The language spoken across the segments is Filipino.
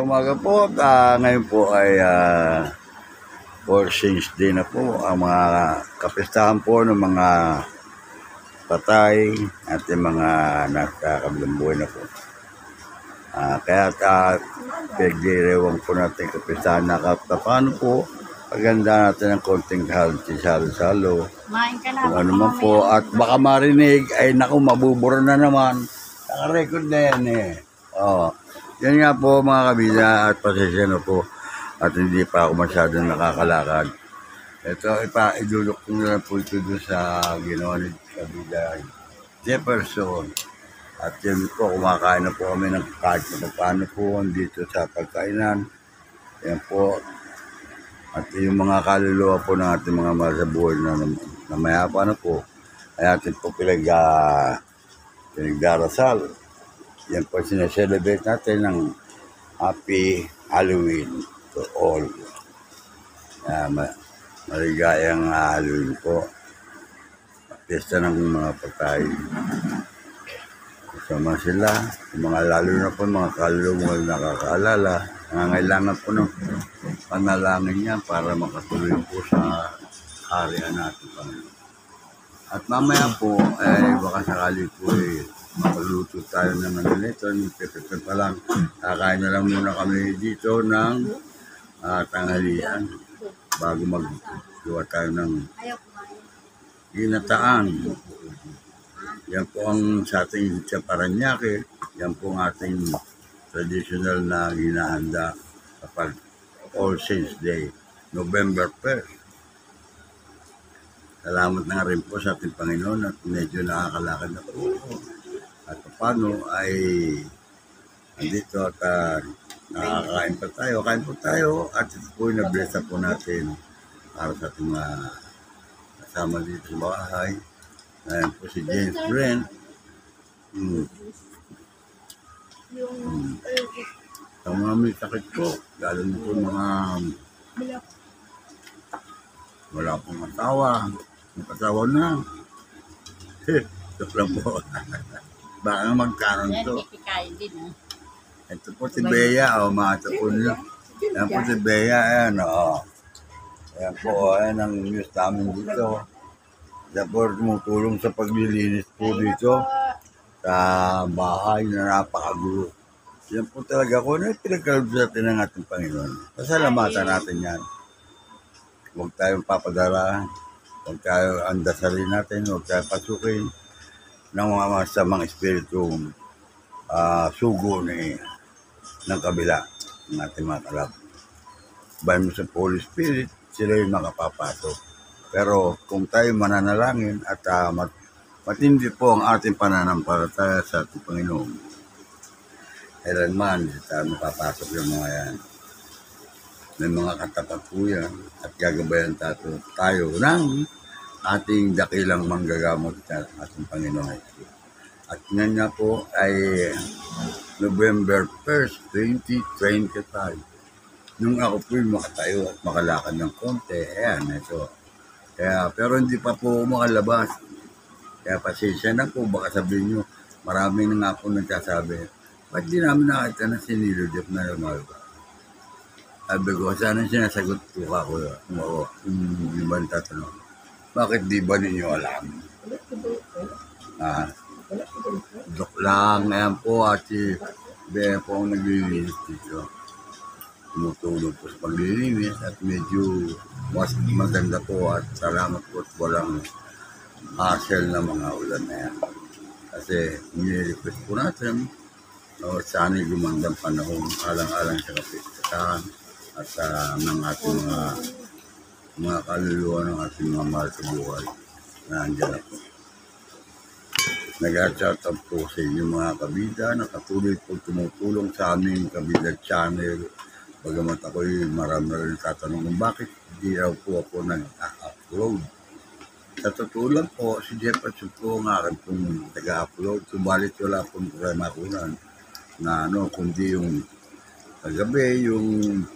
umaga po. Ngayon po ay All Saints Day na po. Ang mga kapistahan po ng mga patay at yung mga nasa kabilang buhay na po. Kaya pagdirewang po natin kapistahan na paano po paganda natin ng konting salo-salo. Kung ano man po. At baka marinig ay naku mabubura na naman. Naka-record na yan eh. Yan nga po mga kabida at pasensya na po at hindi pa ako masyadong nakakalakad. Ito, idulok ko na lang po ito doon sa ginawa ni kabida Jefferson. At yun po, kumakain na po kami ng kahit na paano po dito sa pagkainan. Yan po. At yung mga kaluluwa po ng ating mga masabuhay na mayapa na po ay ating po pinagdarasal. Yan po sineselebrate natin ng Happy Halloween to all. Maligayang Halloween po. Pesta ng mga patay. Kasama sila. Yung mga lalo na po mga kaluluwang nakakaalala. Nangangailangan po ng panalangin niya para makatuloy po sa harian natin. At mamaya po, baka sakali po makaluto tayo ng nito. Pepe pa lang. Kakain na lang muna kami dito ng tanghalian bago maggawa tayo ng ginataan. Yan po ang sa ating Paranaque. Yan po ang ating traditional na ginahanda kapag All Saints Day, November 1st. Salamat na rin po sa ating Panginoon at medyo nakakalakad na po. At paano ay andito at nakakain pa tayo. Kain po tayo at ito po yung nablesa po natin para sa ating mga kasama dito sa bahay. Ayan po si James Brent. Sa mga may sakit po, lalo na po mga wala pong asawa. Mag-asawa na. Ito lang po. Baka magkaroon to. Ito po si Bea, mga tapon nyo. Ayan po si Bea, ayan, Ayan po, ayan ang news namin dito. Ayan po, tumutulong sa paglilinis po dito sa bahay na napakagulo. Yan po talaga kung ano yung pinagkalab natin ng ating Panginoon. Pasalamatan natin yan. Huwag tayong papadala, huwag tayo andasalin natin, huwag tayo pasukin ng mga masamang espiritu sugo ng kabila ng ating mga kalab. Bayan mo sa Holy Spirit, sila yung makapapasok. Pero kung tayo mananalangin at matindi po ang ating pananampalataya sa ating Panginoon, kailanman tayo makapasok yung mga yan. May mga katapat po yan at gagabayan tayo ng ating dakilang manggagamot sa ating Panginoon. At yan nga po ay November 1st, 2025. Nung ako po makatayo at makalakad ng konti, ayan, ito. Pero hindi pa po makalabas. Kaya pasensya na po, baka sabihin nyo, maraming na nga po nagsasabi, ba't di namin nakita na sinilodip na lumalabas? Sabi ko, sana sinasagot po ako. Yung ibang tatanong, bakit di ba ninyo alam? Joke lang, ayan po, at si Bea po ang naglilinis dito. Tumutulong po sa paglilinis at medyo mas maganda po at salamat po at walang hassle na mga ulan na yan. Kasi nire-request po natin sana'y gumandang panahon alang-alang sa kapistahan at ng ating mga kaluluwa ng ating mga mahal sa buhay na andyan na po. Nag-shoutout po sa inyo mga kabida na katuloy po tumutulong sa aming kabida channel. Bagamat ako'y marami rin tatanong kung bakit hindi raw po ako nag-upload. Sa totoo lang po, si Jefferson po ang akin pong nag-upload. Subalit wala pong problema ko na kundi yung kagabi, yung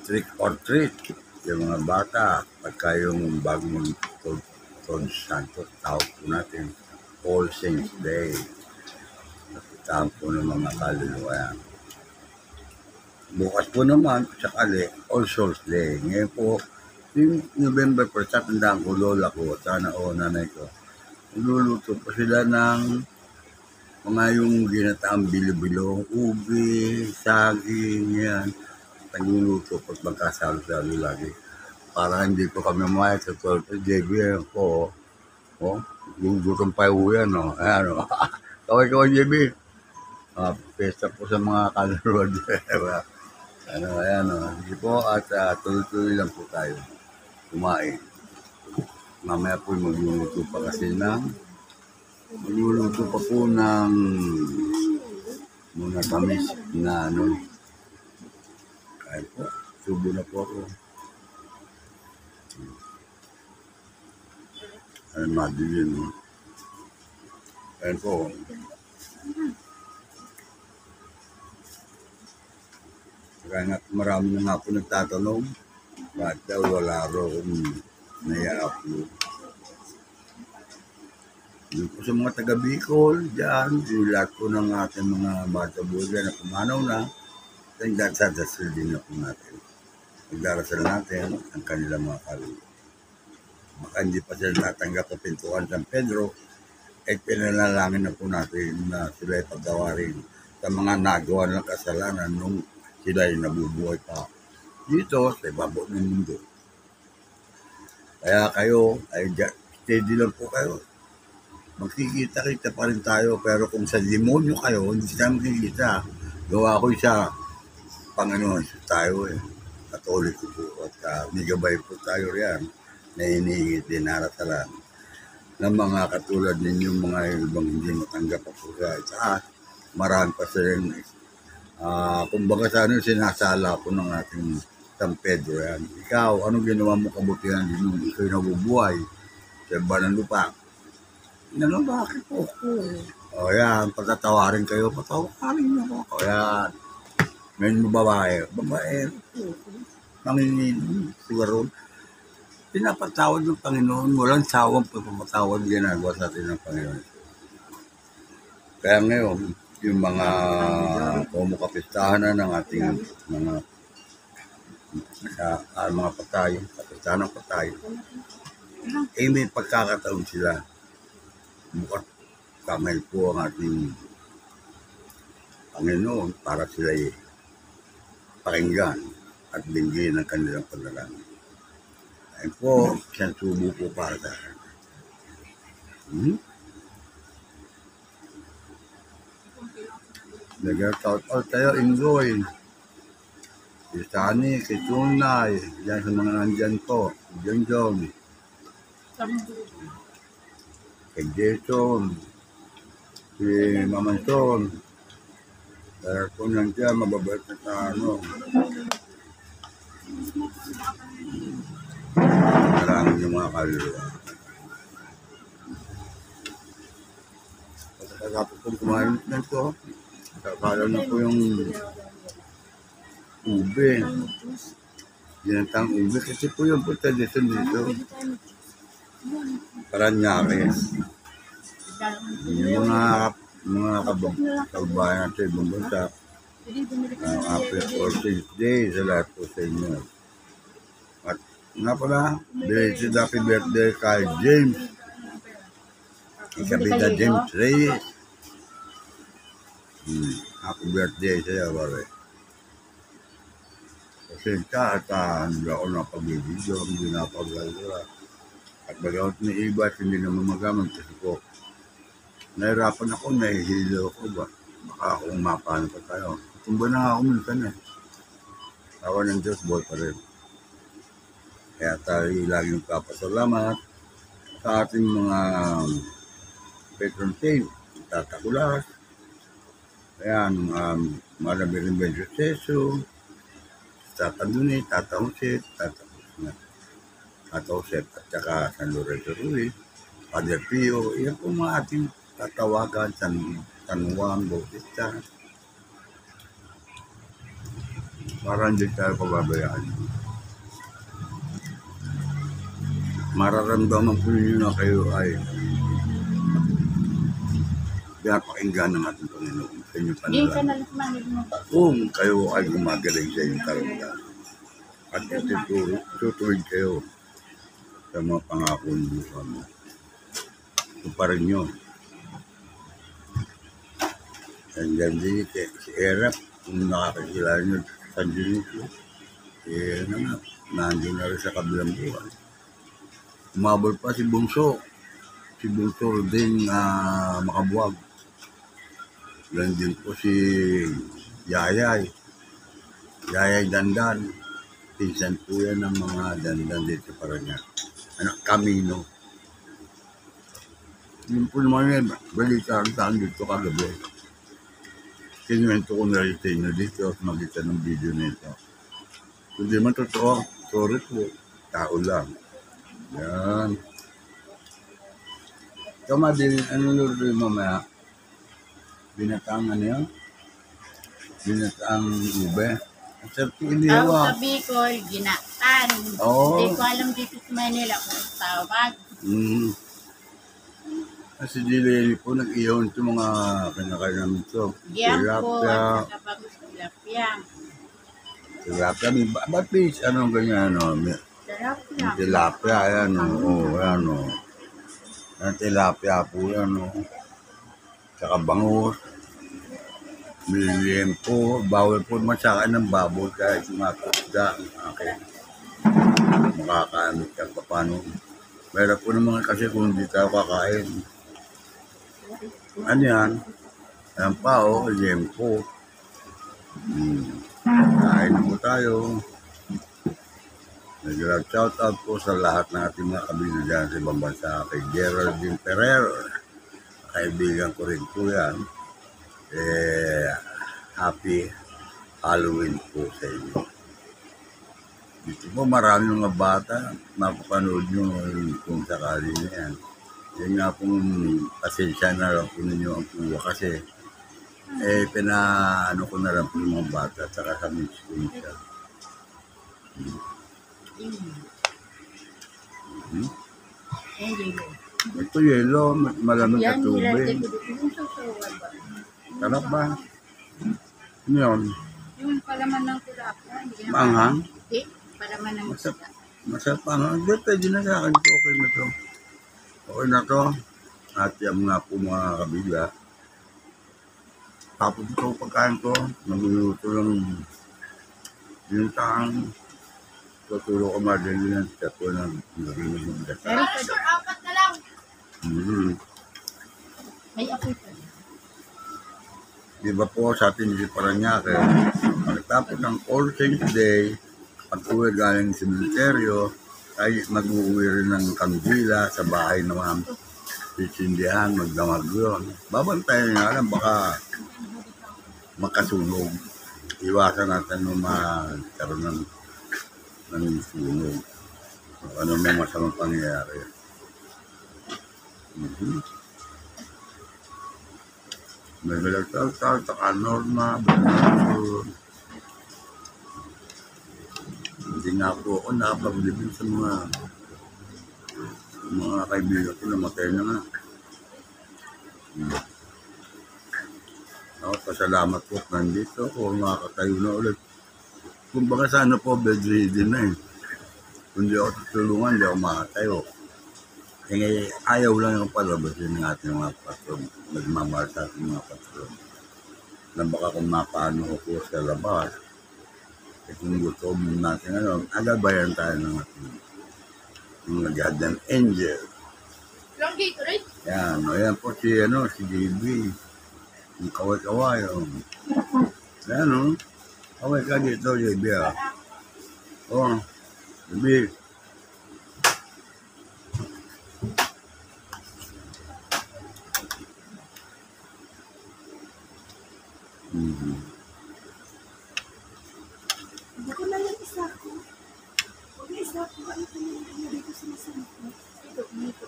trick or treat. Yung mga bata, pagka yung bagong Todd Santos, tawag po natin, All Saints Day. Nakitaan po ng mga kaluluwa yan. Bukas po naman, sakali, All Souls Day. Ngayon po, yung November 1st, tatandaan ko, lola ko, sana o nanay ko. Niluluto po sila ng mga yung ginataang bilo-bilo, ubi, saging, yan. Nagluluto po at magkasalo-salo lagi. Para hindi po kami mayat sa 12 JB po. Oh, gugutom pa yung yan, no? Ayan, no? Kaway-kaway, JB. Pesta po sa mga kalaro. Ano, ayan, no? Sige po, at tuloy-tuloy lang po tayo kumain. Mamaya po magluluto pa kasi magluluto pa po ng muna tamis na ano. Kaya po, subo na po ako. Ay, madilin, no? Ayan po. Kaya nga, marami na nga po nagtatanong, bakit daw wala akong nai-upload. Yung po sa mga taga Bicol, dyan, yung lahat po ng ating mga bata buhay na pumanaw na, nagdadasal din na po natin. Nagdarasal natin ang kanilang mga kaluluwa. Baka hindi pa sila natanggap sa pintuan San Pedro, ay pinanalangin na po natin na sila ay paggawarin sa mga nagawa ng kasalanan nung sila ay nabubuhay pa dito sa ibabaw ng mundo. Kaya kayo, ay steady lang po kayo. Magkikita-kita pa rin tayo, pero kung sa demonyo kayo, hindi sila makikita. Gawa ko siya, Panginoon, tayo Katoliko po, at nigabay po tayo riyan na hinihingi din narasalan ng mga katulad ninyong mga ibang hindi matanggap po sa itaas. Marami pa silang kumbaga sa ano, sinasala po ng ating San Pedro yan. Ikaw, anong ginawa mo kabutihan nung ikaw nabubuhay sa iba ng lupa? Bakit po ako? O yan, pagtatawarin kayo, patawarin niyo po. O yan, ngayon mo babae, Panginoon, siguro, pinapatawad ng Panginoon, walang sawang pagpapatawad ginagawa sa atin ng Panginoon. Kaya ngayon, yung mga kumukapistahan na ng ating mga patay, kapistahan ng patay, eh may pagkakataon sila. Mukhang kamay po ang ating Panginoon para sila pakinggan at binigyan ng kanilang panalangin. Ayun po, isang subo po para sa akin. Nag-shout out tayo, Ingoy. Si Sani, si Tunay, yan sa mga nandyan po. John. Kay Jason, si Mamanson. Dahil po nandiyan, mababait na sa ano. Maraming yung mga kaluluwa. Pagkakapos kong kumain nito, kakala na po yung ube. Ginatang ube kasi po yung po tradition dito. Paranaque. Yung mga kababayan natin ibang bansa. Happy 14th day sa lahat po sa inyo. At nga pala, belated happy birthday kay James. Ikabida James Reyes. Happy birthday sa'yo, pare. Kasi at hindi ako napag-video, hindi napag-alura. At bagawat ni iba at hindi naman magamit kasi po nahirapan ako, nahihilo ako ba? Baka akong mapano pa tayo. Tumba na ako minsan Tawa ng Diyos, boy pa rin. Kaya tayo laging papasalamat sa ating mga patron saint, Tata Kulas, ayan, Marami rin Benjo Seso, Tata Duni, Tata Jose, Tata Joseph, at saka San Lorenzo Ruiz, Father Pio, yan po mga ating tatawagan, San Juan Bautista. Parang hindi tayo pababayaan. Mararamdaman ko ninyo na kayo ay pinapakinggan ng ating Panginoon. sa inyong Hindi ka panalangin. nalang mo. Kung kayo ay gumagaling sa inyong karamdaman at tutuwid kayo sa mga pangako niyo sa mga. Ito pa rin nyo. Hanggang din si Erap, kung nakakakilala nyo sa Dionisio, nandun na rin sa kabilang buwan. Umabol pa si Bungso. Si Bungso din makabuwag. Ganun din po si Yayay. Yayay Dandan. Pinsan po yan ng mga Dandan dito para niya. Anak Camino. Yun po naman yan. Balita saan dito kagabi. Kinuwento ko na rin sa inyo dito at magkita ng video nito. Kung di man totoo, sorry po. Tao lang. Yan. Tama din, ano luro yung mamaya? Binatang ano yun? Binatang ube. Ang sarap yung Ang inihawa. sa Bicol, ginatan. Oo. Hindi ko alam dito sa Manila kung tawag. Kasi dili po nag-iyon ito mga kinakain namin ito. Giampo, Tilapia. at saka bagus tilapia. Tilapia. Ba't please, anong ganyan, ano? Sarap Yung lang. tilapia, ayan o. Ayan o. Ang tilapia po yan o. Tsaka bangus. Miliempo. Bawal po masakaan ng baboy kahit mga kusda. Okay. Makakaamit ka pa paano. Meron po naman kasi kung hindi tayo kakain. Ano yan? Ayan pa o. Liempo. Kain po tayo. Nag-shout out po sa lahat ng ating mga kabila dyan sa ibang bansa. Kay Geraldine Ferrer. Kaibigan ko rin po yan. Happy Halloween po sa inyo. Dito po marami mga bata. Mapapanood nyo kung sakali na yan. Yan nga pong pasensya na lang po ninyo ang kuha kasi pinaano ko na lang po yung mga bata at saka sa mix ko siya. Ito yelo, malamig Yan, na tubig. nilalagay ko dito. Yung susuwan ba? Sarap ba? Ano yun? Yung palaman ng tilapia. Hindi naman. Maanghang? Hindi, palaman ng Masarap. isda. Masarap pa nga. Hindi, pwede na sa akin. Okay na to. Okay na to. At yung nga po mga kabila. Tapos ito pagkain ko. Nagluluto ng bintang. Tuturo ko madali ng step ko ng naging ng data. Meron pa doon. Apat na lang. May apoy pa. Di ba po sa atin si Paranaque, pagkatapos ng All Saints Day, pag-uwi galing sa sementeryo, ay mag-uwi rin ng kandila sa bahay ng mga sisindihan, magdamag yun. Babantayan nga lang, baka makasunog. Iwasan natin nung magkaroon ng sunog. Ano may masamang pangyayari. May bilagtal-tal, taka Norma, Bernardo. Hindi nga po ako nakapaglibin sa mga kaibigan ko na matay na nga. Ako, pasalamat po nandito ako, makakatayo na ulit. Kung baka sana po bedridden na eh. Kung di ako tutulungan, di ako makatayo. Ayaw lang yung palabasin ng ating mga patron. Nagmamahal sa ating mga patron. Na baka kung mapaano ko sa labas, kung gusto natin agabayan tayo ng ating mga guardian angel. Long gate, right? Yan, ayan po si JB. Yung kaway-kaway. Ayan kaway ka dito, JB JB. Ako na yung isa ko. Huwag na isa ko. Ano ka na yung dito sa masama ko? Dito.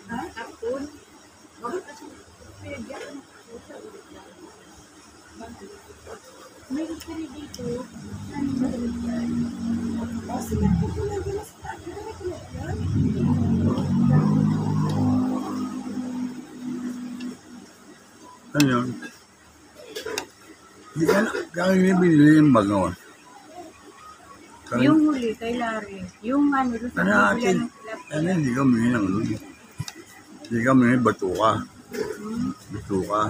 Ha? Tapon. Bakit kasi pinagyan? May pili dito. Ano ba rin yan? Kasi nagpapalagyan na sa tayo. Ano ko na yan? Ano yun? Hindi ka na, kaya binili yung bagong. Yung huli kay Larry. Yung ano, doon sa Ano huli natin? ng club. Ano, hindi kami ng ano. Hindi kami batuka. Hmm. Batuka.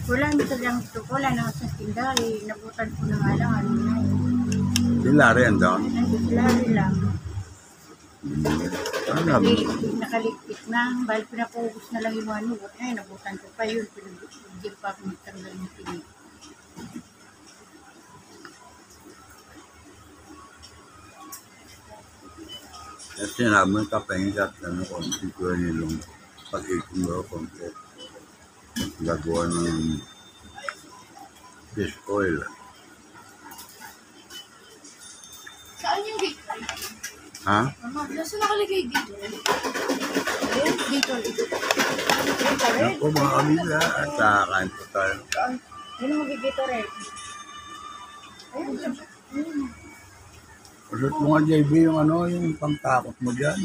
Wala na talagang ito. Wala na sa tinda. Eh. Nabutan ko na nga lang. Ano na yun. Yung lari ang doon. Nandito si Larry lang. Ano namin? Nakaligpit na. Balik pinapubos na lang yung ano. Ay, nabutan ko pa yun. Pinagigil pa ako magtanggal ng tinig. Kasi namin kapengit at ano, konti ko nilong pag-ikim mo konti. Gagawa ng fish oil. Saan yung Gatorade? Ha? Nasa nakalagay Gatorade? Ayan, Gatorade. Gatorade? Ako mga amiga at kain po tayo. Yun ang magigito rin. Ayun. Pasot mo nga JB yung ano, yung pangtakot mo dyan.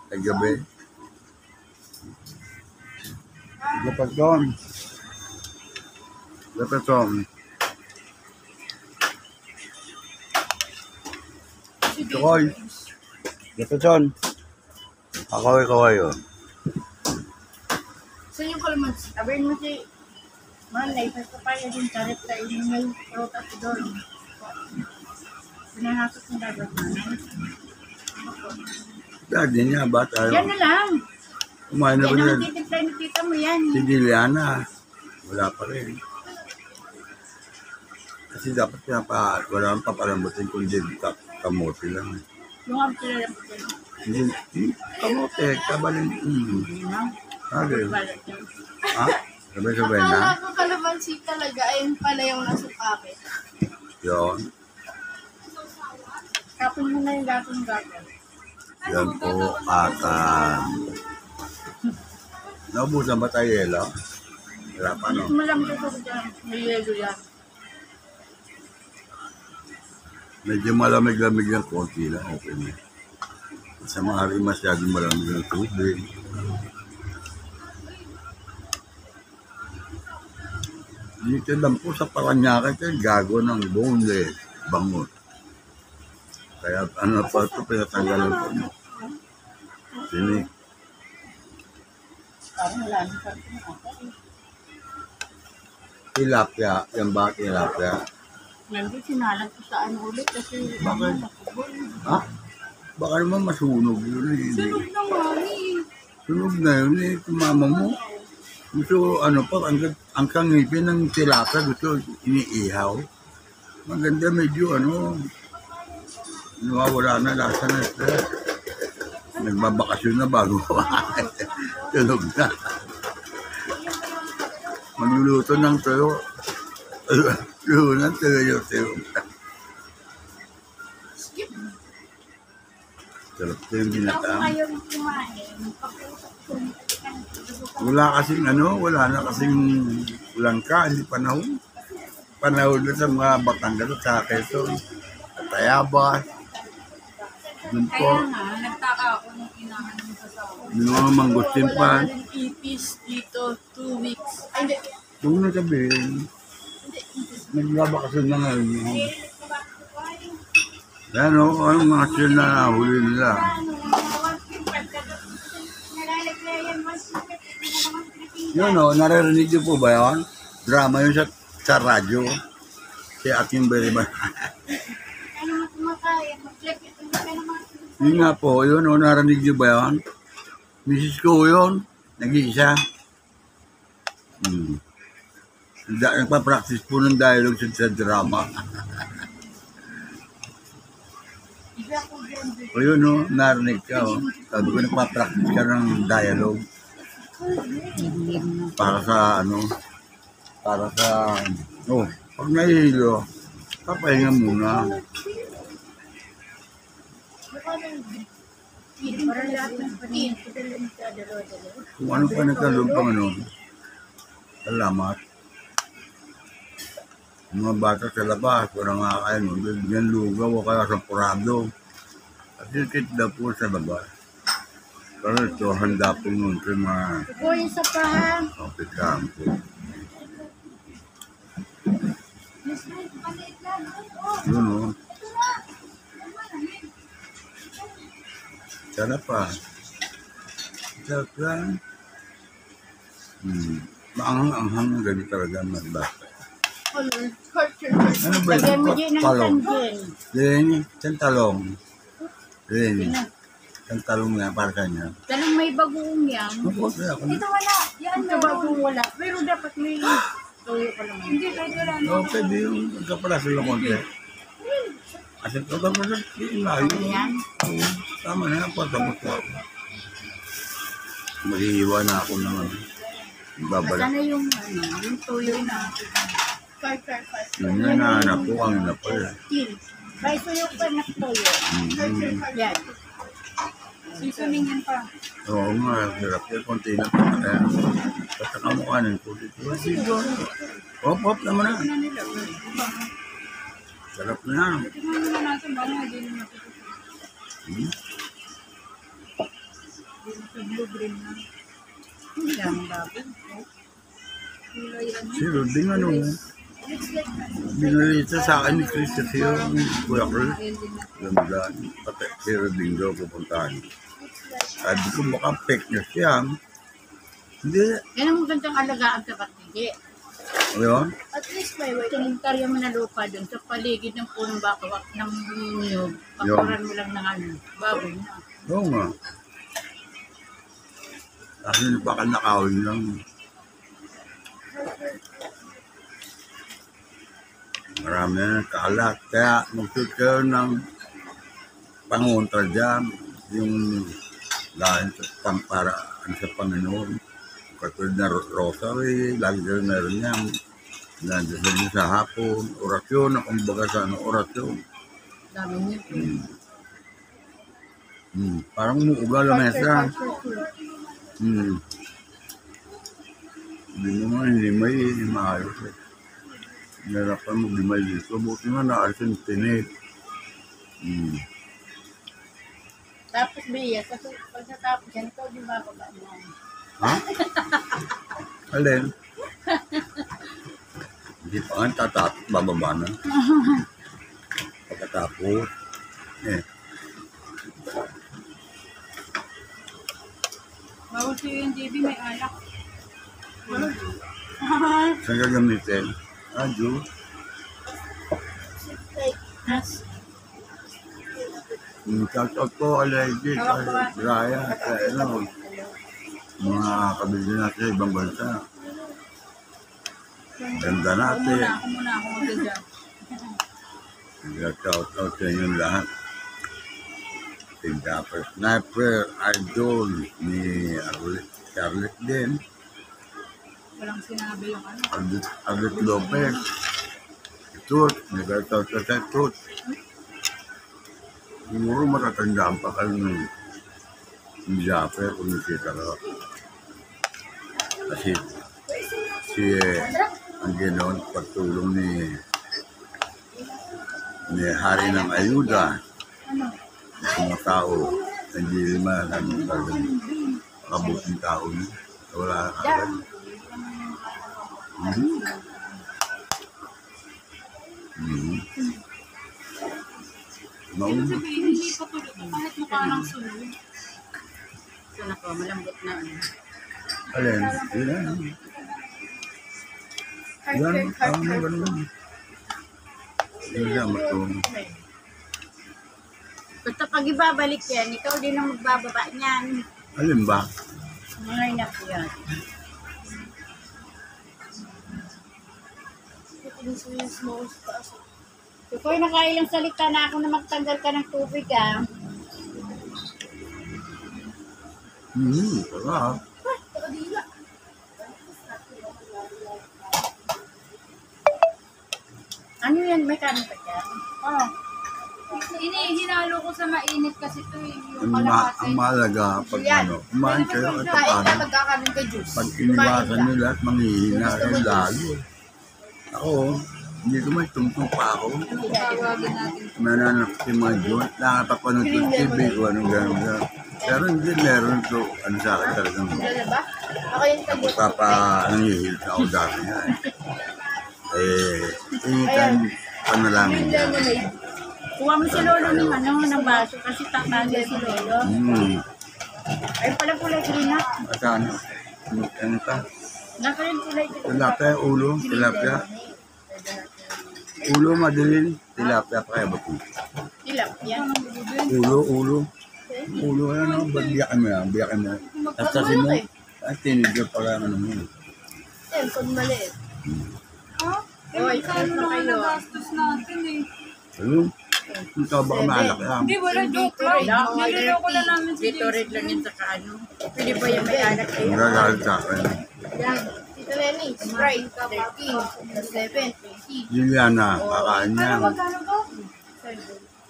Kagabi. Dapat doon. Dapat doon. Tukoy. Dapat doon. Kaway oh. Saan yung kalamansi? Sabihin mo si Manay, sa papaya din karit sa inyong may prutas doon. Pinahasok ng dagat na. Dati niya ba tayo? Yan na lang. Kumain na ba Yan niya? ang titimpla ni tita mo yan. Si Liliana. Wala pa rin. Kasi dapat wala pa palambutin kundi kamote lang. Yung ang sila lang po. Hindi, kamote, kabalin. Sabi. Balat yan. Ha? Sabay-sabay na. Akala ko kalamansi talaga. Ayun pala yung nasa packet. Yun. Tapon mo na yung gatong-gatong. Yan po. At, naubusan ba tayo yelo? Wala pa, no? Mo lang dito ko dyan. May yelo yan. Medyo malamig-lamig ng konti lang. Okay na. Sa mga rin masyadong malamig ng tubig. Dito lang po sa Paranaque ito, gago ng boneless, bangot. Kaya ano pa ito, pinatanggalan po niya. Sinik. Parang wala na sa Tilapia, yan ba tilapia? Nandun sinalag ko sa ano ulit kasi Bakit? Ha? Baka naman masunog yun eh. Sunog naman eh. Sunog na yun eh, tumama mo. Gusto, ano pa, ang kangipin ng tilapia, gusto iniihaw. Maganda medyo, ano, nawawala na lasa na stress. Nagbabakasyon na bago tunog na. Magluluto ng tuyo. Tuyo ng tuyo. Skip. Sarap ito yung binatang. ayaw kumain. Wala kasing ano, wala na kasing langka, hindi panahon. Panahon na sa mga Batangas at sa Quezon. At Tayabas. Doon po, Kaya nga, nagtaka ako nung inahan mo sa sawa. yung mga mangustin pa. Walang ipis dito. 2 weeks. Ay, hindi. Huwag na sabihin. Nagbabakasyon na ngayon. Yan o, anong mga sila na nahuli nila. Yun o, naririnig niyo po ba yun? Drama yun sa radyo. Si Aking Beriman. Ano mo kumakain? Mag-flip ito na naman. Yun nga po, yun o, narinig niyo ba yun? Mrs. ko yun, nag-iisa. Nagpa-practice po ng dialogue sa drama. O yun o, narinig ka o. Sabi ko, nagpa-practice ka ng dialogue. Para sa ano, pag nahihilo, papahinga muna. Para lahat ng panin, padalhin ka, dalawa-dalawa. Kung ano pa nagkaloob pang ano, salamat. Yung mga bata sa labas, walang nakakain, bigyan lugaw o kaya sa purado. Kasi kit daw po sa labas. Pero ito, handa po nun sa mga Ito yung sa paha. kapitan po. Yun o. Sarap pa. Sarap lang. Maanghang-anghang ganito talaga magbasa. Ano ba Lagyan mo ito? din ng Talong. kanjin. Leni, talong. Leni. Talong nga para kanya. Talong may bagoong yan. Ako, kaya ako. Ito wala. Yan Ito bagoong wala. Pero dapat may tuyo pa naman. Hindi, kahit wala. Okay, di yung magkapalaso lang konti. Kasi ito ka pa layo. Yan. Tama na yan, patapos ko ako. Maghihiwa na ako naman. Babalik. Sana yung tuyo na. Yun na nahanap ko, kanina pa yan. Til. May tuyo pa na tuyo. Yan. Seasoning yan pa. Oo nga, hirap yan, konti na pa. Kaya, pataka mo kanin ko dito. Hop, naman na. Sarap na yan. Tingnan muna natin, baka hindi na matutunan. Blue green na. Yan, bago. Kulay yan. Si Roding ano, binalita sa akin ni Chris kasi yung Kuya Chris. Ganda. Pati si Roding daw pupuntahan. Sabi ko baka fake na siya. Hindi. Yan ang magandang alagaan sa patigi. Ayun. At least may white. Tinitarya mo na lupa dun sa paligid ng punong bakawak ng niyog. Pakuran mo lang ng baboy na. Oo nga. Kasi baka nakawin lang. Marami na kaalat. Kaya magsuot kayo ng pangontra dyan. Yung dahil sa paraan sa Panginoon. Katulad na rosary, lagi kayo meron yan. Nandiyan sa hapon, orasyon, kumbaga sa orasyon. Dami niyo. Parang umuuga lang mesa. Hindi naman, hindi may maayos eh. Narapan mo limay dito. Buti nga naalis yung tinik. Tapos Bea, pagkatapos yan, ikaw din bababa mo. Ha? Alin? Hindi pa nga tatapos, bababa na. Pagkatapos, Bawal sa'yo yung JB, may alak. saan gagamitin? Juice. Shout out po, allergic, Raya, ano, mga kabili natin sa ibang bansa. Ganda natin. Ako muna, ako magdadya. Shout out sa inyo lahat. Singapore Sniper, Idol, ni Charlotte din, Walang sinabi yung ano. Arlet Lopez, Tut, nag-shout out sa Tut. Siguro matatandaan pa kayo ng Japper kung nakita ka. Kasi ang ganoon pagtulong ni Hari ng Ayuda sa mga tao. Hindi naman ang talagang makabuting tao niya. Wala agad. Mauna. Sabihin, hindi pa tulog. Kahit mukha lang sunod. So nako, malambot na ano. Alin? Yan. Yan. Tama ba naman? Yan lang matulong. Basta pag ibabalik yan, ikaw din ang magbababa niyan. Alin ba? Mga inak yan. Kukoy, nakailang salita na ako na magtanggal ka ng tubig ah. Sarap. Ano yan? May kanin pa dyan? Oh. Hinalo ko sa mainit kasi ito yung Ang kalahati. mahalaga pag ano, kumain kayo at paano. magkakaroon ka juice. Pag iniwasan nila at manghihina kayo lalo. Ako, hindi ko may tungtong pa ako. Tawagin natin. Nananap si mga joint, nakapapanood ko TV ko anong gano'n. Pero hindi meron to, ano sa akin talagang Dala ba? Ako yung tagot. nanghihil sa ako dati nga. anytime panalangin yan. Lemonade. Kuha mo si Lolo ng ng baso kasi tatagal si Lolo. Ay pala kulay green na. At ano ka? Nasa rin kulay green. Tilapia, ulo, tilapia. Ulo, madilim. Tilapia, kaya ba ito? Tilapia. Ulo. Ulo, ano, ba't biyakin mo yan? Biyakin mo. Tapos sasin mo, ay, tinigil pala ano mo. Eh, pag maliit. Ha? Eh, Oy, magkano ano na kayo? nagastos natin eh. Ano? Ikaw baka maalak yan. Hindi, wala joke lang. Nililoko na namin si Dito James. red lang yun sa kaano. Pwede ba yung may anak kayo? Magagalit sa akin. Yan. Tito Lenny, Sprite, 13, 7, 20. Juliana, kakain yan. Magkano ba?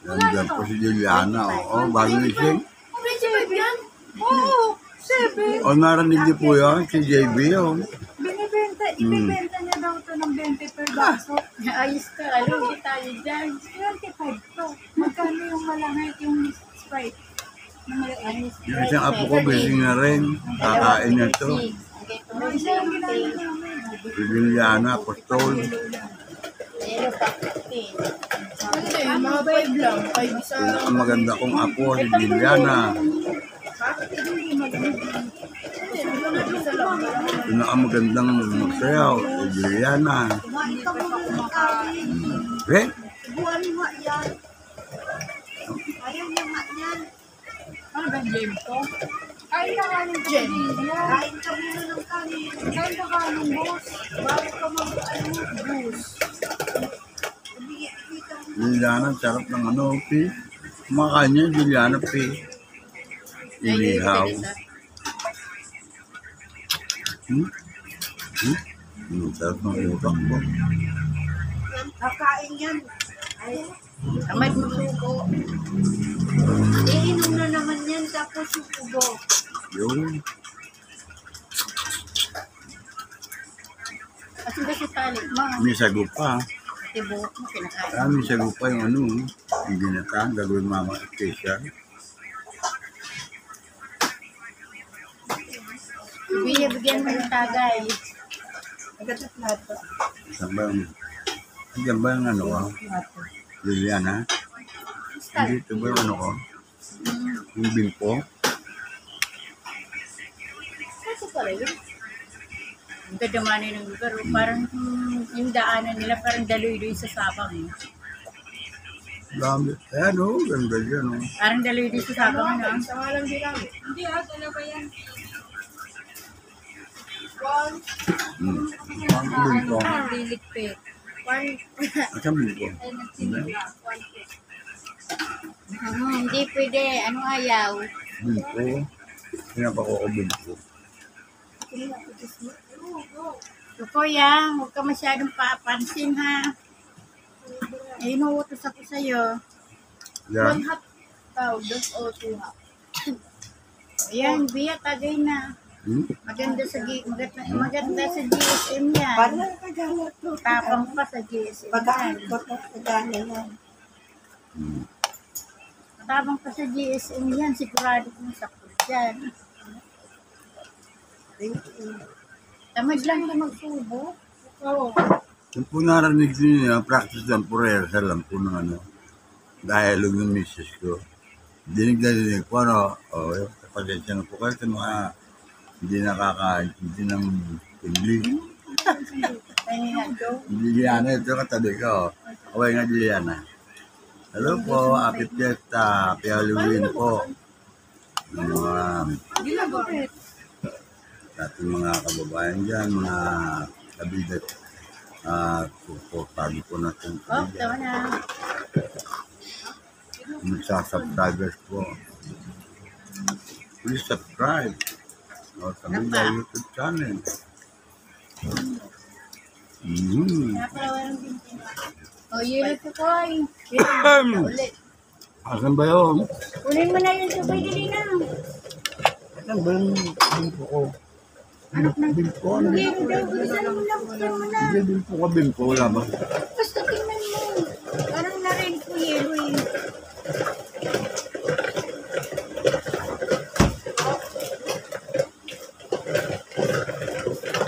Nandiyan po si Juliana. Oo, bago nising. May 7 yan? Oo, 7. O, narinig niyo po yan, si JB. Oh. Binibenta, ibibenta niya daw ito ng 20 per baso. Ayos ka, ano, hindi tayo dyan. 25 to. Magkano yung malangit yung Sprite? Na maliit. Yung isang apo ko, gising na rin. Kakain niya to. Isa yung ginamit namin. Si Juliana, Apostol. Pero pa, 15. Hindi, mga 5 lang. 5 isa. Ang maganda kong apo, si Juliana. Yung ang magandang magsayaw, si Juliana. Hindi pa pa kumakain. Eh, Buwan nga yan. Ayaw niya nga yan. Ano ba, James to? Kain ka kanin ka Jen. Julian. Kain ka muna ng kanin. Kain ka kanin, boss. Bago ka juice. Juliana, sarap ng ano, pi. Kumakain niya, Juliana, pi. Inihaw. Sarap ng utak ko. Kakain yan. Ay, Kamay mo suko. iinom na naman yan tapos yung ubo. Yun. Kasi kasi tali mo. May sago pa. Ibuhok mo, kinakain. May sago pa yung ano, yung ginata, gagawin mama special. Bigyan mo ng tagay. Agad at lahat. Diyan ba yung ano ko? Liliana? Hindi ito ba yung ano ko? Yung bimpo? Kasi pala yun. Ang gadamani ng lugar. Parang yung daanan nila parang daloy-doy sa sabang. Dami. Ayan o, ganda dyan o. Parang daloy-doy sa sabang. Ano? Sa walang dinami. Hindi dalawa yan. Ang bimpo. Lilikpit. Ang bimpo. Hindi pwede. Ano ayaw? Bimpo. Pinapako ko bimpo. So, kuya, huwag ka masyadong papansin ha. Eh, inuutos ako sa'yo. Yan. Hot powder o 2 hot. Ayan, biya, tagay na. Maganda sa maganda sa GSM yan. Parang kagalat to. Tapang pa sa GSM yan. Pagkakagana yan. Tapang pa sa GSM yan. Sigurado kong sakot dyan. Tamad lang na magsubo. Oo. Yung po narinig niyo yung practice lang po, rehearsal lang po ng ano, dialogue ng misis ko. Dinig na dinig po, ano, pasensya na po kayo sa mga hindi nakakaintindi ng English. Ayun nga, go. Juliana, ito katabi ko. Okay nga, Juliana. Hello po, happy fiesta, happy Halloween po. Yung mga ating mga kababayan dyan, mga kabinet, suportado po natin. Oh, tawa na. Magsasubscribers po. Please subscribe. O, sa mga YouTube channel. Napalawalan din. Oh, yun ito ko ay. Ulit. Asan ba yun? Ulin mo na yun, sabay dali na. Asan ba yung bimpo ko? Bimpo? Ano Hindi, bimpo? hindi. Bilisan mo na, bilisan mo na. Hindi bimpo ka, bimpo. Wala ba? Basta tingnan mo. Parang na-rin ko yelo eh.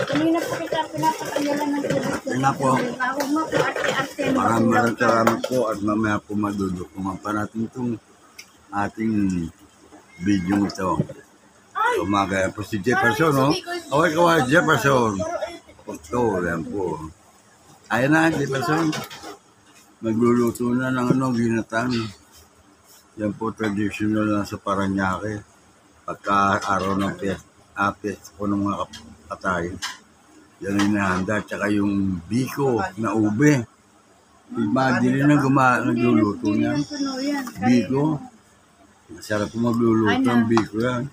Kanina po kita pinapakagalan ng tubig. Tingnan po. Huwag mo po ate Maraming salamat po at mamaya po madudukuman pa natin itong ating video ito. Umaga po si Jefferson, no? Kaway, Jefferson. Ito, yan po. Ayan na, Jefferson. Magluluto na ng ginatan. Yan po, traditional na sa Paranaque. Pagka araw ng piyesta po ng mga patay. Yan ang inahanda. Tsaka yung biko na ube. Imagine na nagluluto niya. Biko. Masarap po magluluto ng biko yan.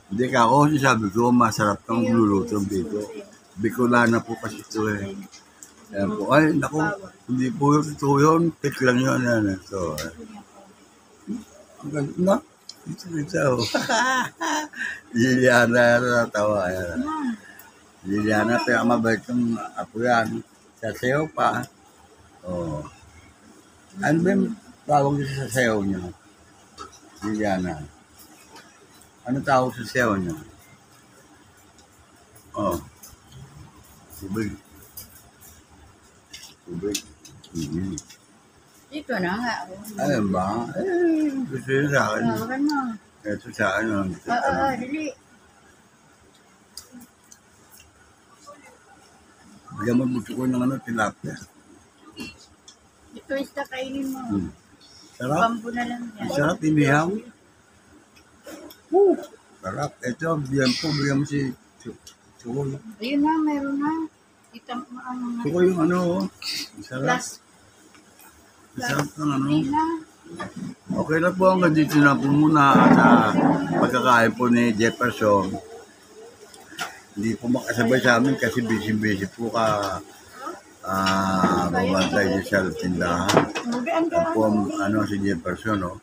Hindi ka ako, sabi ko, masarap kang magluluto ng biko. Bicolana po kasi ito eh. Ayan po. Ay, naku, hindi po yung totoo yun. Pick lang yun. Yan. So, ang ganda na. Ito. Liliana, natawa. Ayan. Liliana, kaya mabait yung apo yan. Sa sayo pa. Oh. Ano ba yung tawag sa sayo niya? Liliana. Ano tawag sa sayo niya? Oh. Tubig. Ito na nga. Ayun ba? Gusto yun sa akin. Tawagan mo. Ito sa akin. Dali. Bigyan mo buto ko ng tilapia. Ito isda kainin mo. Sarap. Bambu na lang yan. Sarap, inihaw. Sarap. Ito, bigyan mo si Sukoy. Ayun na, meron na. Itang ano. Sukoy yung ano, oh. Sarap. Sarap ng ano. Ayun na. Okay na po, hanggang dito na po muna sa pagkakain po ni Jefferson. Hindi po makasabay sa amin kasi busy po ka babantay niya sa tindahan. Yan po ang ano, si Jefferson, no?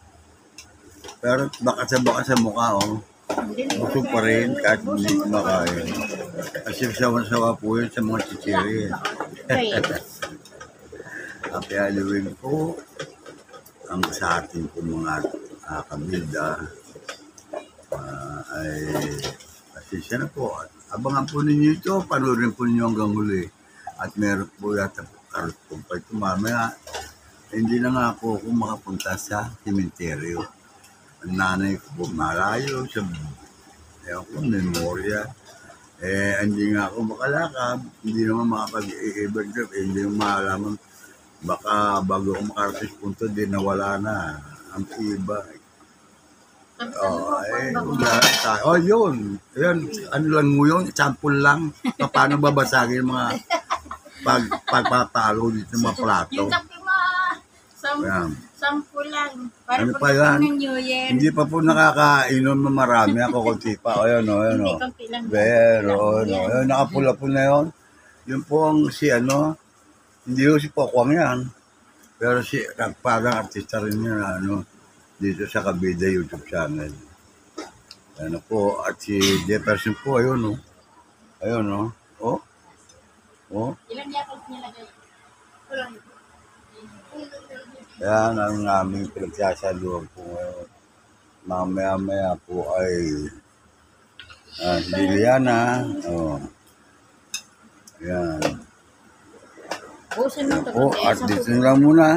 Pero baka sa mukha, oh. Busog pa rin kahit hindi kumakain. Kasi sawa po yun sa mga chichiri. Happy Halloween po ang sa ating po mga kabida ay pasensya na po. Abangan po ninyo ito, panoorin po ninyo hanggang huli. At meron po yata karot po pa ito mamaya. Hindi na nga po ako makapunta sa sementeryo. Ang nanay ko po malayo sa memorya. Hindi nga ako makalakad. Hindi naman makapag-i-ibag trip. Hindi naman malaman. Baka bago ako makarating punto, di nawala na ang iba. Yun. Yun. Ano lang mo yun? Sample lang. Paano babasagin mga pagpapalo dito ng mga plato. Yung sabi mo, sampu lang. Para Ano pag pa yan? ng New Year. Hindi pa po nakakainom ng marami. Ako kunti pa. Ayan o, ayan o. Hindi, konti lang. Pero, ayan, nakapula po na yun. Yun po ang hindi ko si Pokwang yan. Pero parang artista rin yan, dito sa Kabida YouTube channel. Ano po, at si Jefferson po, ayun o. Ayun o. Ilan yakot nilagay? Yan ang aming pinagsasaluhan po ngayon. Mamaya-maya po ay Liliana. Yan. Busin mo ito. Po, at dito na lang muna.